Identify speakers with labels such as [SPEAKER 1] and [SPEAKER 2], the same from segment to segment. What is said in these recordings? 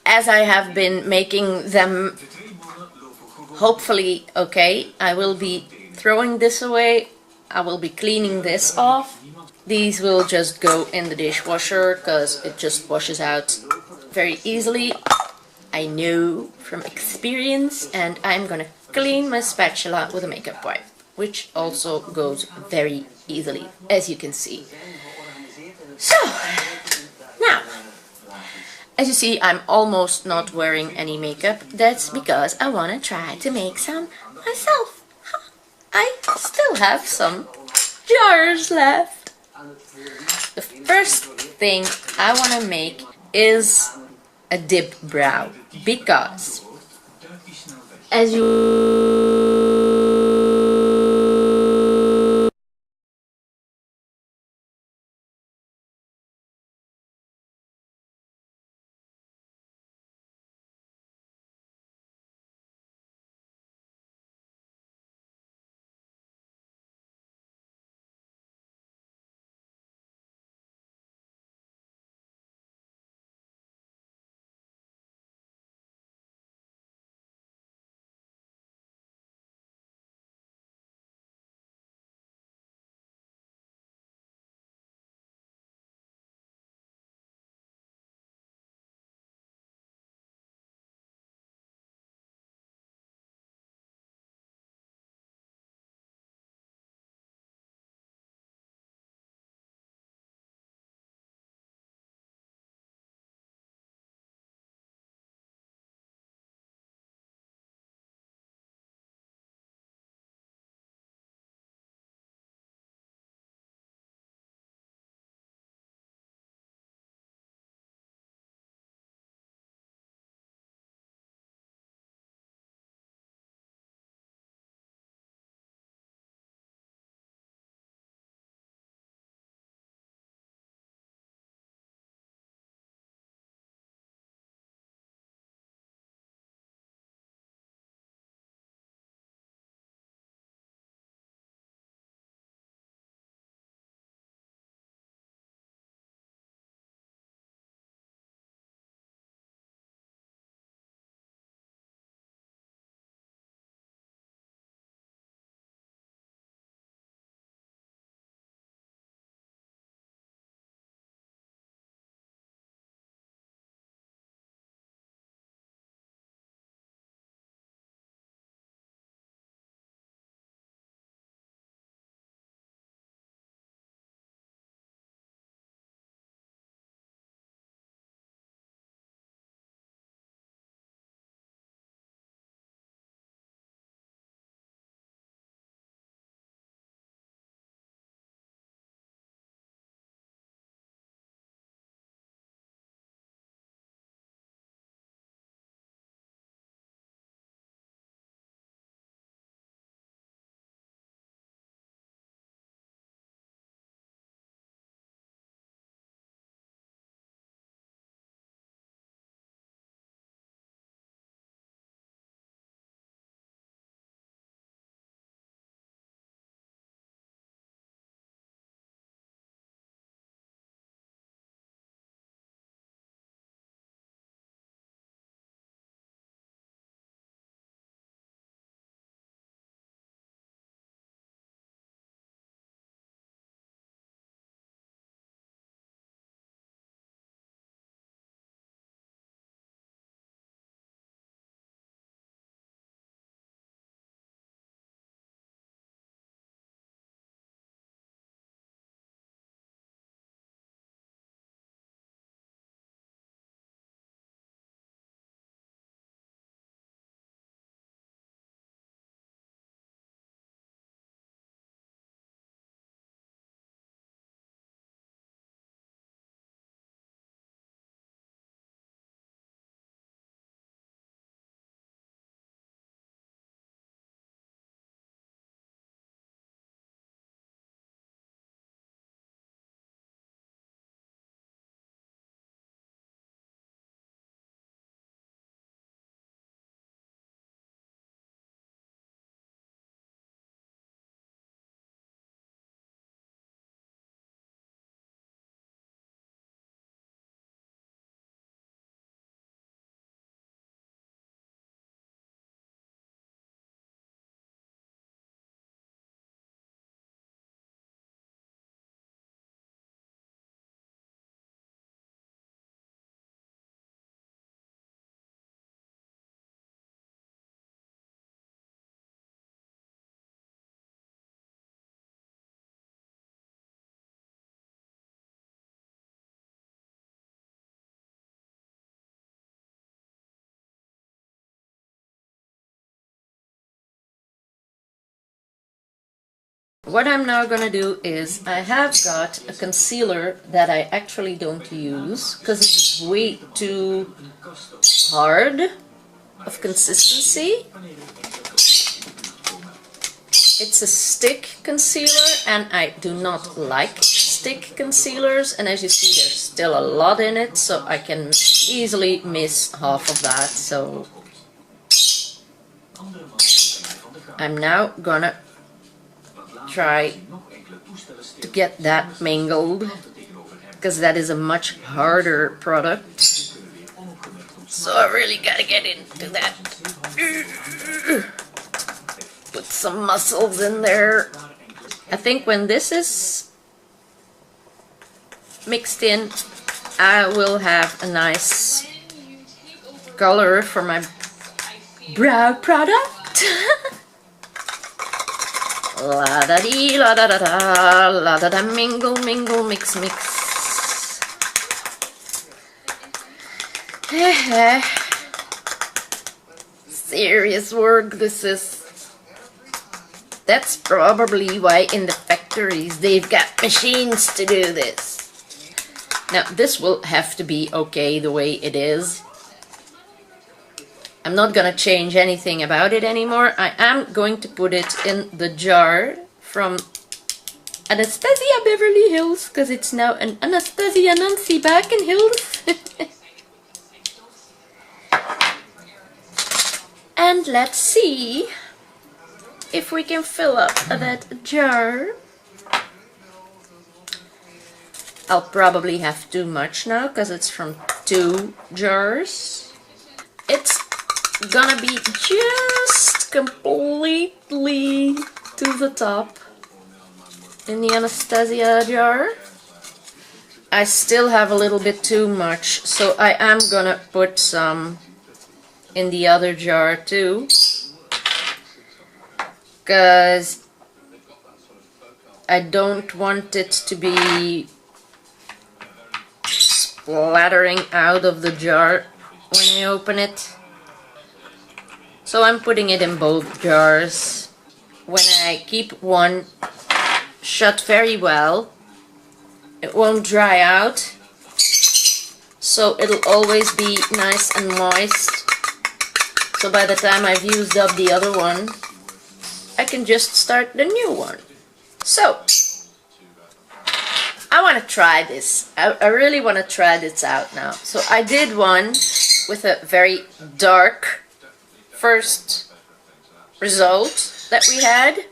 [SPEAKER 1] as I have been making them hopefully okay, I will be throwing this away. I will be cleaning this off. These will just go in the dishwasher because it just washes out very easily. I know from experience, and I'm gonna clean my spatula with a makeup wipe, which also goes very easily, as you can see. So, now, as you see, I'm almost not wearing any makeup. That's because I wanna try to make some myself. I still have some jars left. The first thing I wanna make is a dip brow, because as you What I'm now gonna do is, I have got a concealer that I actually don't use because it's way too hard of consistency. It's a stick concealer and I do not like stick concealers, and as you see there's still a lot in it, so I can easily miss half of that. So I'm now gonna try to get that mingled, because that is a much harder product. So I really gotta get into that. Put some muscles in there. I think when this is mixed in, I will have a nice color for my brow product. La da dee, la da da da, la da da, mingle, mingle, mix, mix. Serious work this is. That's probably why in the factories they've got machines to do this. Now this will have to be okay the way it is. I'm not gonna change anything about it anymore. I am going to put it in the jar from Anastasia Beverly Hills, because it's now an Anastasia Nancy back in Hills. And let's see if we can fill up that jar. I'll probably have too much now because it's from 2 jars. It's gonna be just completely to the top in the Anastasia jar. I still have a little bit too much, so I am gonna put some in the other jar too, because I don't want it to be splattering out of the jar when I open it. So I'm putting it in both jars. When I keep one shut very well, it won't dry out, so it'll always be nice and moist. So by the time I've used up the other one, I can just start the new one. So I want to try this. I really want to try this out now. So I did one with a very dark first result that we had.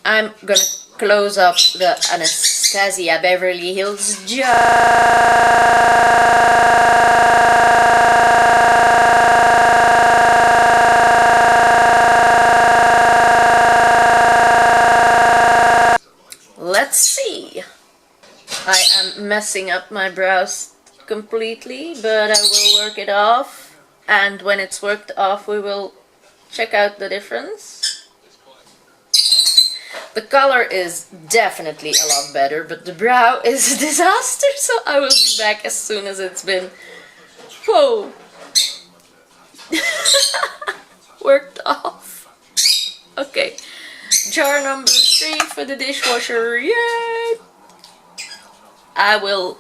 [SPEAKER 1] I'm gonna close up the Anastasia Beverly Hills jar. Let's see. I am messing up my brows completely, but I will work it off, and when it's worked off we will check out the difference. The color is definitely a lot better, but the brow is a disaster, so I will be back as soon as it's been, whoa, worked off. Okay, jar number 3 for the dishwasher, yay! I will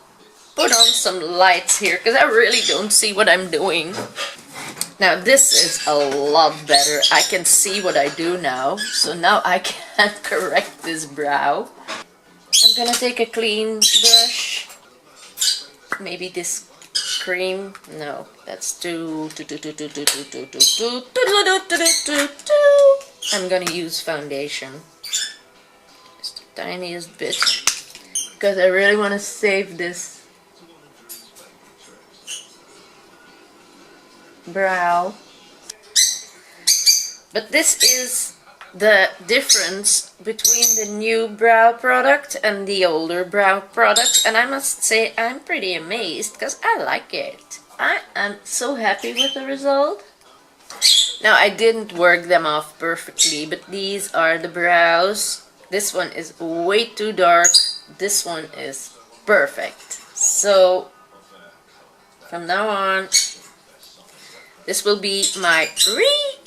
[SPEAKER 1] put on some lights here, because I really don't see what I'm doing. Now this is a lot better. I can see what I do now, so now I can correct this brow. I'm gonna take a clean brush. Maybe this cream. No, that's too. I'm gonna use foundation. Just the tiniest bit, because I really want to save this brow. But this is the difference between the new brow product and the older brow product, and I must say I'm pretty amazed because I like it. I am so happy with the result. Now I didn't work them off perfectly, but these are the brows. This one is way too dark, this one is perfect. So from now on, this will be my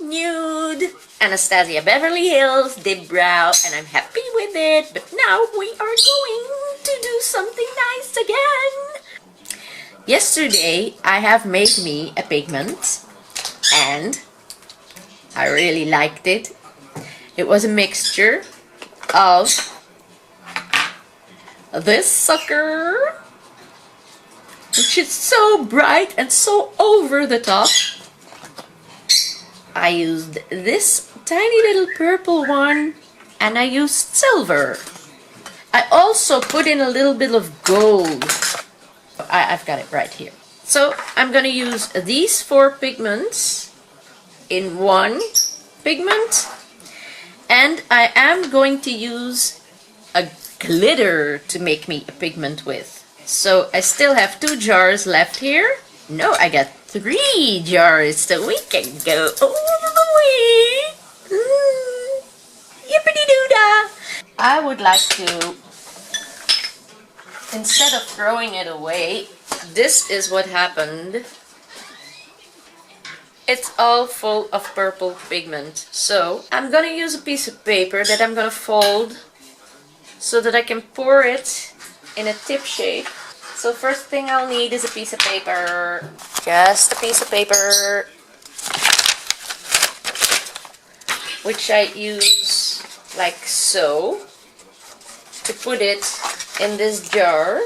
[SPEAKER 1] renewed Anastasia Beverly Hills Dip Brow, and I'm happy with it. But now we are going to do something nice again. Yesterday I have made me a pigment and I really liked it. It was a mixture of this sucker, which is so bright and so over the top. I used this tiny little purple one, and I used silver. I also put in a little bit of gold. I've got it right here. So I'm gonna use these 4 pigments in one pigment, and I am going to use a glitter to make me a pigment with. So I still have 2 jars left here. No, I got 3 jars, so we can go all the way. Yippity-doo-dah! I would like to, instead of throwing it away, this is what happened. It's all full of purple pigment. So I'm gonna use a piece of paper that I'm gonna fold so that I can pour it in a tip shape. So first thing I'll need is a piece of paper. Just a piece of paper, which I use like so to put it in this jar.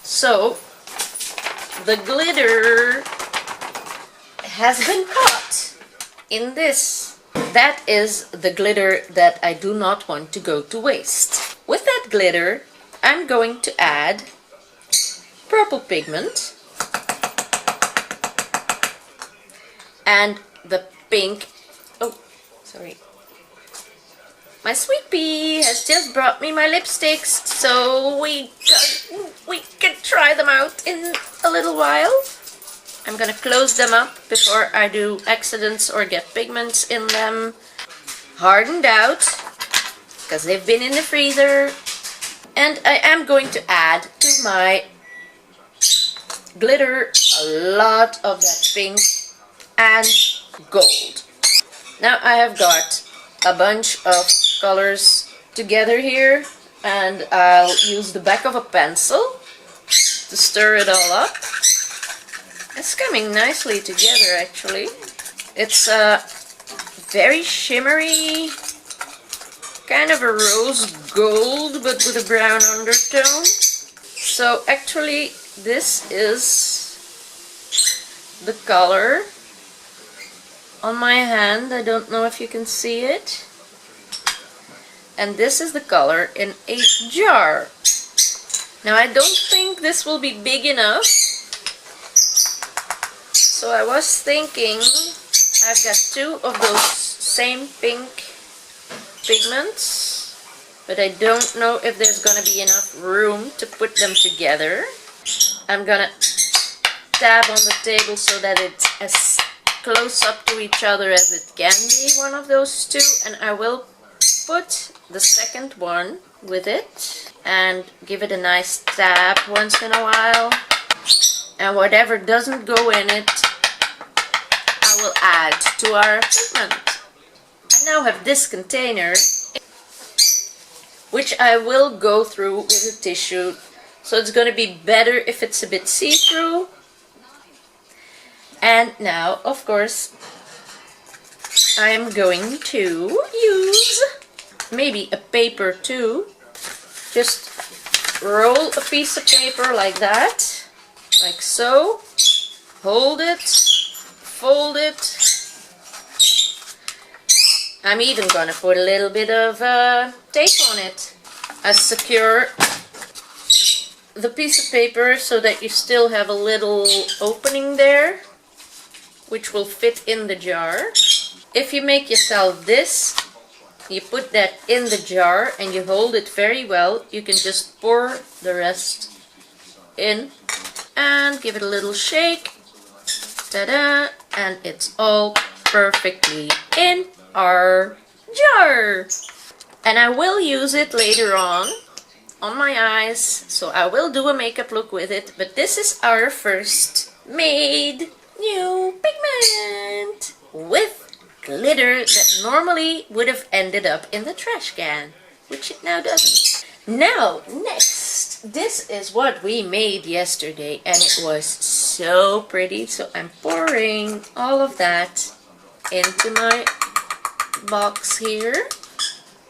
[SPEAKER 1] So the glitter has been caught in this. That is the glitter that I do not want to go to waste. With that glitter, I'm going to add purple pigment and the pink. Oh, sorry. My sweet pea has just brought me my lipsticks, so we can try them out in a little while. I'm gonna close them up before I do accidents or get pigments in them. Hardened out, because they've been in the freezer. And I am going to add to my glitter a lot of that pink and gold. Now I have got a bunch of colors together here, and I'll use the back of a pencil to stir it all up. It's coming nicely together, actually. It's a very shimmery, kind of a rose gold, but with a brown undertone. So actually, this is the color on my hand. I don't know if you can see it. And this is the color in a jar. Now I don't think this will be big enough. So I was thinking, I've got 2 of those same pink pigments, but I don't know if there's gonna be enough room to put them together. I'm gonna dab on the table so that it's as close up to each other as it can be, one of those 2, and I will put the second one with it and give it a nice dab once in a while. And whatever doesn't go in it, I will add to our pigment. I now have this container, which I will go through with a tissue. So it's going to be better if it's a bit see-through. And now, of course, I am going to use maybe a paper too. Just roll a piece of paper like that. Like so, hold it, fold it. I'm even gonna put a little bit of tape on it. I secure the piece of paper so that you still have a little opening there, which will fit in the jar. If you make yourself this, you put that in the jar and you hold it very well. You can just pour the rest in and give it a little shake. Ta-da! And it's all perfectly in our jar. And I will use it later on my eyes, so I will do a makeup look with it. But this is our first self-made new pigment with glitter that normally would have ended up in the trash can, which it now doesn't. Now, next, this is what we made yesterday and it was so pretty. So I'm pouring all of that into my box here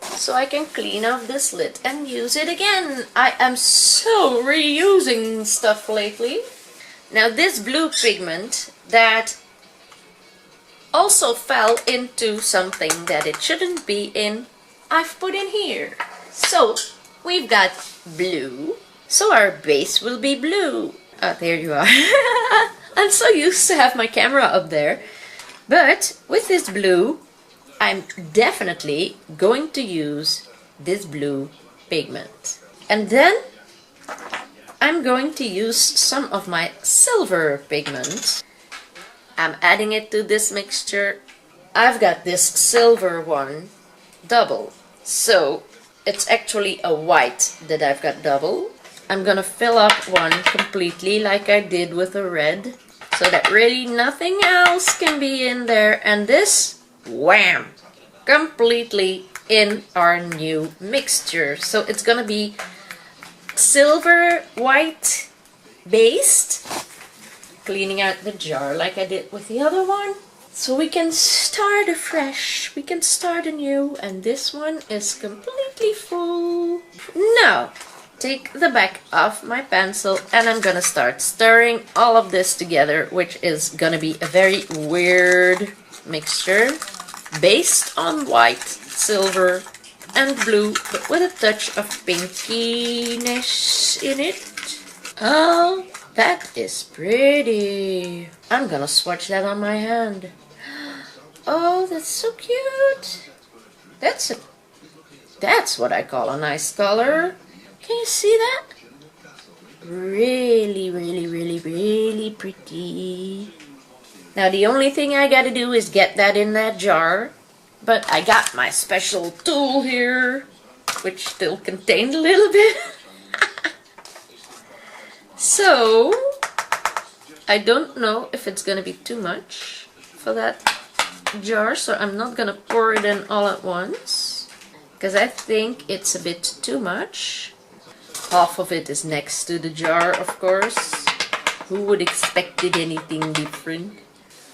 [SPEAKER 1] so I can clean off this lid and use it again. I am so reusing stuff lately. Now this blue pigment that also fell into something that it shouldn't be in, I've put in here. So we've got blue, so our base will be blue. Oh, there you are. I'm so used to have my camera up there. But with this blue, I'm definitely going to use this blue pigment. And then I'm going to use some of my silver pigment. I'm adding it to this mixture. I've got this silver one double. So it's actually a white that I've got double. I'm gonna fill up one completely like I did with the red, so that really nothing else can be in there. And this, wham, completely in our new mixture. So it's gonna be silver white based. Cleaning out the jar like I did with the other one, so we can start afresh, we can start anew. And this one is completely full. Now take the back off my pencil and I'm gonna start stirring all of this together, which is gonna be a very weird mixture based on white, silver and blue, but with a touch of pinkiness in it. Oh, that is pretty. I'm gonna swatch that on my hand. Oh, that's so cute. That's what I call a nice color. Can you see that? Really, really, really, really pretty. Now the only thing I gotta do is get that in that jar. But I got my special tool here, which still contained a little bit. So, I don't know if it's gonna be too much for that jar, so I'm not gonna pour it in all at once, because I think it's a bit too much. Half of it is next to the jar, of course. Who would expect anything different?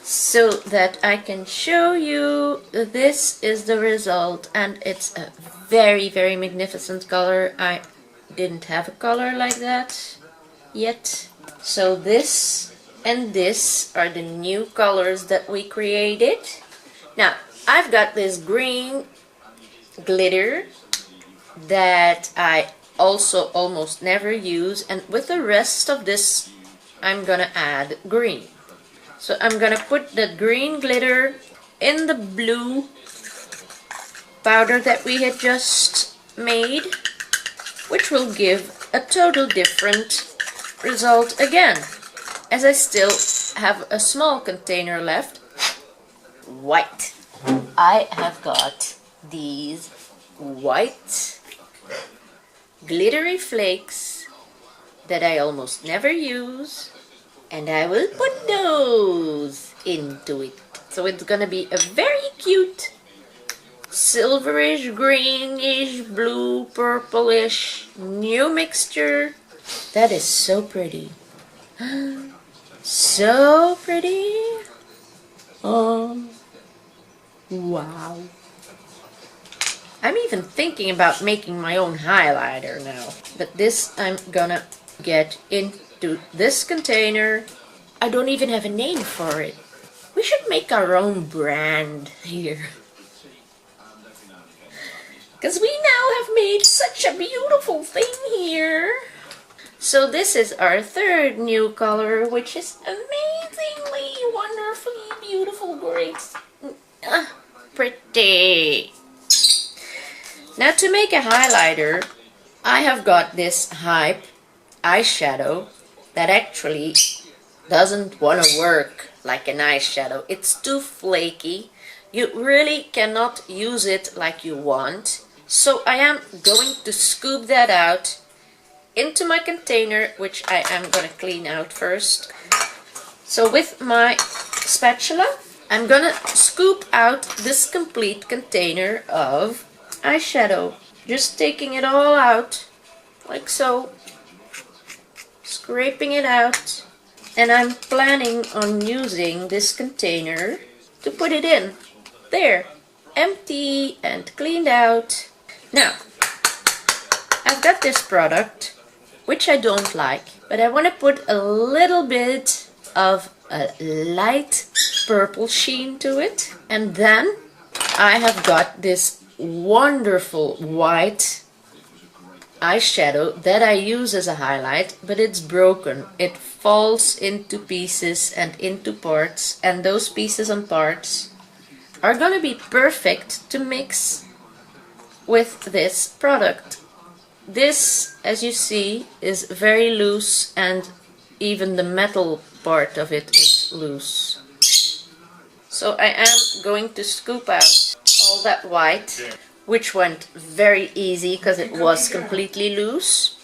[SPEAKER 1] So that I can show you, this is the result, and it's a very, very magnificent color. I didn't have a color like that yet. So this and this are the new colors that we created. Now I've got this green glitter that I also almost never use, and with the rest of this I'm gonna add green. So I'm gonna put the green glitter in the blue powder that we had just made, which will give a total different result again. As I still have a small container left, white. I have got these white glittery flakes that I almost never use, and I will put those into it. So it's gonna be a very cute silverish, greenish, blue, purplish new mixture. That is so pretty. So pretty. Oh, wow. I'm even thinking about making my own highlighter now. But this I'm gonna get into this container. I don't even have a name for it. We should make our own brand here. Because we now have made such a beautiful thing here. So this is our third new color, which is amazingly, wonderfully, beautiful, great, pretty. Now to make a highlighter, I have got this Hype eyeshadow that actually doesn't want to work like an eyeshadow. It's too flaky. You really cannot use it like you want. So I am going to scoop that out into my container, which I am going to clean out first. So with my spatula, I'm gonna scoop out this complete container of eyeshadow. Just taking it all out, like so. Scraping it out. And I'm planning on using this container to put it in. There. Empty and cleaned out. Now, I've got this product, which I don't like, but I want to put a little bit of a light purple sheen to it. And then I have got this wonderful white eyeshadow that I use as a highlight, but it's broken. It falls into pieces and into parts, and those pieces and parts are gonna be perfect to mix with this product. This, as you see, is very loose, and even the metal part of it is loose. So I am going to scoop out all that white, which went very easy because it was completely loose.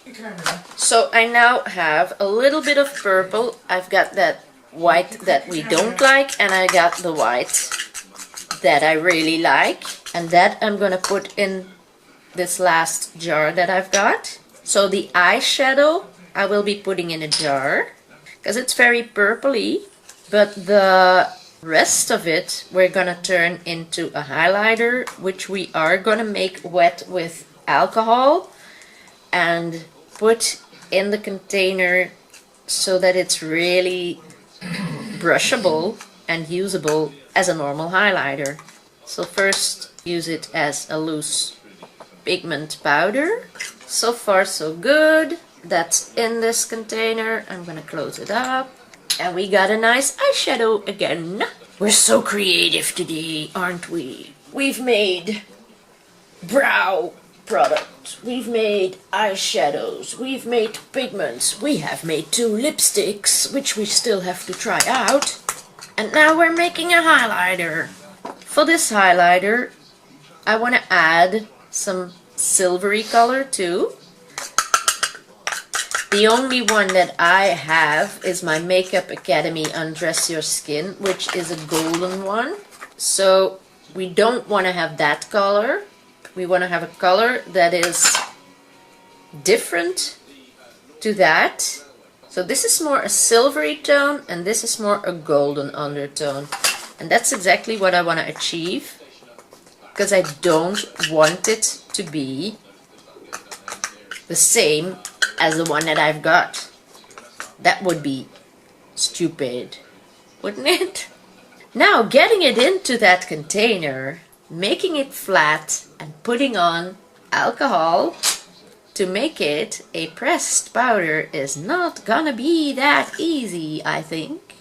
[SPEAKER 1] So I now have a little bit of purple. I've got that white that we don't like, and I got the white that I really like, and that I'm gonna put in this last jar that I've got. So the eyeshadow I will be putting in a jar because it's very purpley, but the rest of it we're gonna turn into a highlighter, which we are gonna make wet with alcohol and put in the container so that it's really brushable and usable as a normal highlighter. So first use it as a loose pigment powder. So far so good. That's in this container. I'm gonna close it up. And we got a nice eyeshadow again. We're so creative today, aren't we? We've made brow products. We've made eyeshadows. We've made pigments. We have made 2 lipsticks, which we still have to try out. And now we're making a highlighter. For this highlighter, I want to add some silvery color too. The only one that I have is my Makeup Academy Undress Your Skin, which is a golden one. So we don't want to have that color. We want to have a color that is different to that. So this is more a silvery tone, and this is more a golden undertone. And that's exactly what I want to achieve, because I don't want it to be the same as the one that I've got. That would be stupid, wouldn't it? Now getting it into that container, making it flat and putting on alcohol to make it a pressed powder is not gonna be that easy, I think.